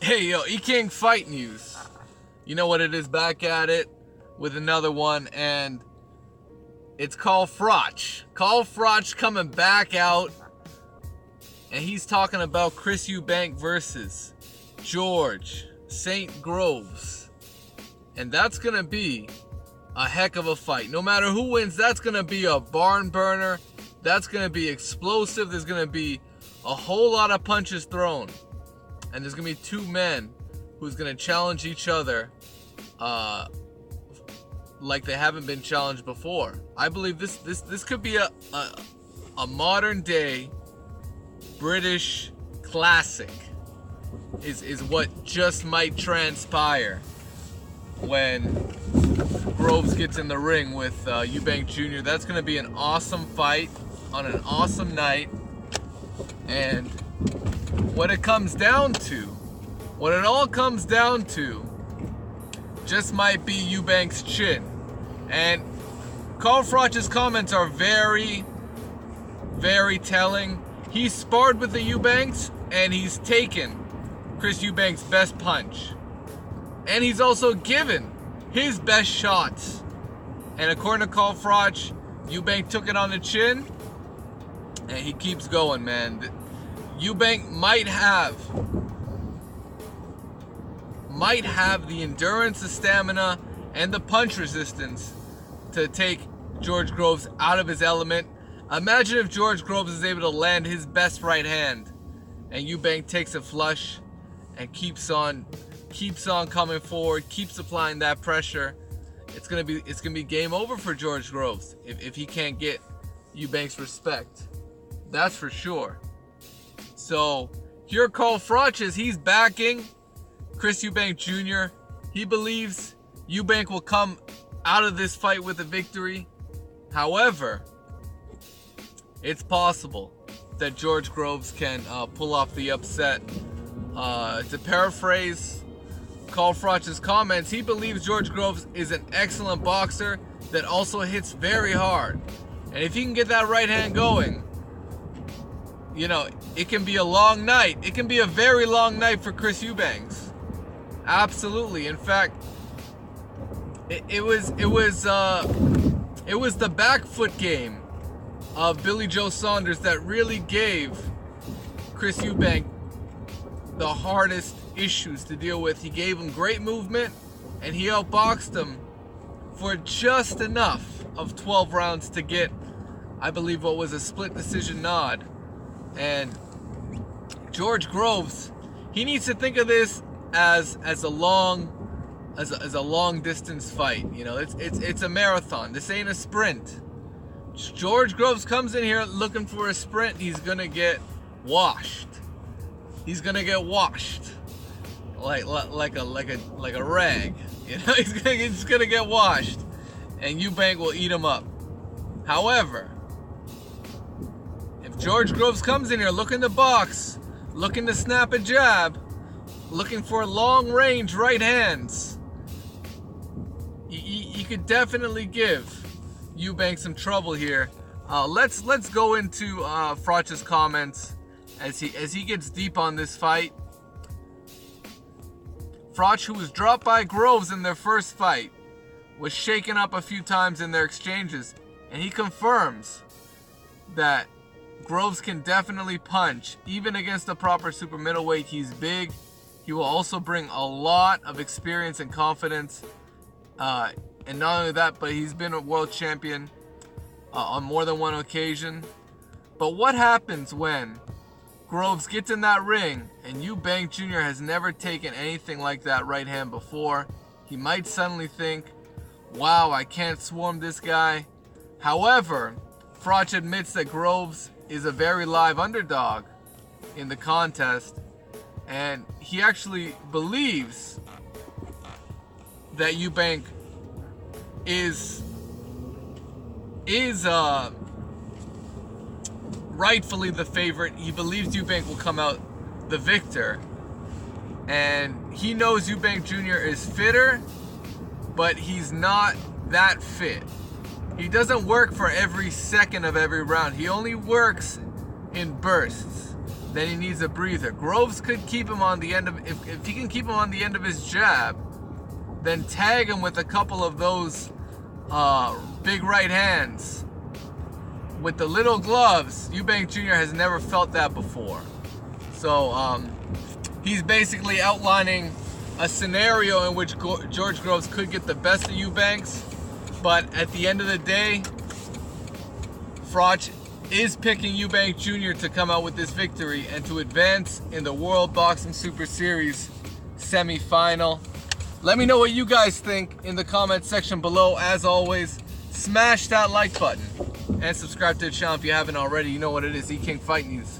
Hey, yo, E-King Fight News. You know what it is, back at it with another one, and it's called Froch. Froch coming back out, and he's talking about Chris Eubank versus George St. Groves. And that's going to be a heck of a fight. No matter who wins, that's going to be a barn burner. That's going to be explosive. There's going to be a whole lot of punches thrown. And there's going to be two men who's going to challenge each other like they haven't been challenged before. I believe this could be a modern day British classic is what just might transpire when Groves gets in the ring with Eubank Jr. That's going to be an awesome fight on an awesome night. And what it all comes down to just might be Eubank's chin. And Froch's comments are very, very telling. He sparred with the Eubanks and he's taken Chris Eubank's best punch. And he's also given his best shots. And according to Froch, Eubank took it on the chin and he keeps going, man. Eubank might have the endurance, the stamina, and the punch resistance to take George Groves out of his element. Imagine if George Groves is able to land his best right hand and Eubank takes a flush and keeps on coming forward, keeps applying that pressure. It's gonna be game over for George Groves if he can't get Eubank's respect. That's for sure. So here Froch is, he's backing Chris Eubank Jr. He believes Eubank will come out of this fight with a victory. However, it's possible that George Groves can pull off the upset. To paraphrase Froch's comments, he believes George Groves is an excellent boxer that also hits very hard. And if he can get that right hand going, you know, it can be a long night. It can be a very long night for Chris Eubanks. Absolutely. In fact, it was the back foot game of Billy Joe Saunders that really gave Chris Eubank the hardest issues to deal with. He gave him great movement and he outboxed him for just enough of 12 rounds to get, I believe, what was a split decision nod. And George Groves, he needs to think of this as a long distance fight. You know, it's a marathon. This ain't a sprint. George Groves comes in here looking for a sprint. He's gonna get washed. He's gonna get washed like a rag. You know, he's gonna get washed, and Eubank will eat him up. However, if George Groves comes in here looking to box, looking to snap a jab, looking for long range right hands, he could definitely give Eubank some trouble here. Let's go into Froch's comments as he gets deep on this fight. Froch, who was dropped by Groves in their first fight, was shaken up a few times in their exchanges, and he confirms that Groves can definitely punch, even against a proper super middleweight. He's big. He will also bring a lot of experience and confidence. And not only that, but he's been a world champion on more than one occasion. But what happens when Groves gets in that ring and Eubank Jr. has never taken anything like that right hand before? He might suddenly think, wow, I can't swarm this guy. However, Froch admits that Groves is a very live underdog in the contest, and he actually believes that Eubank is rightfully the favorite. He believes Eubank will come out the victor, and he knows Eubank Jr. is fitter, but he's not that fit. He doesn't work for every second of every round. He only works in bursts. then he needs a breather. Groves could keep him on the end of, if he can keep him on the end of his jab, then tag him with a couple of those big right hands. With the little gloves, Eubank Jr. has never felt that before. So he's basically outlining a scenario in which George Groves could get the best of Eubanks, but at the end of the day, Froch is picking Eubank Jr. to come out with this victory and to advance in the World Boxing Super Series semi-final. Let me know what you guys think in the comment section below. As always, smash that like button and subscribe to the channel if you haven't already. You know what it is, E King Fight News.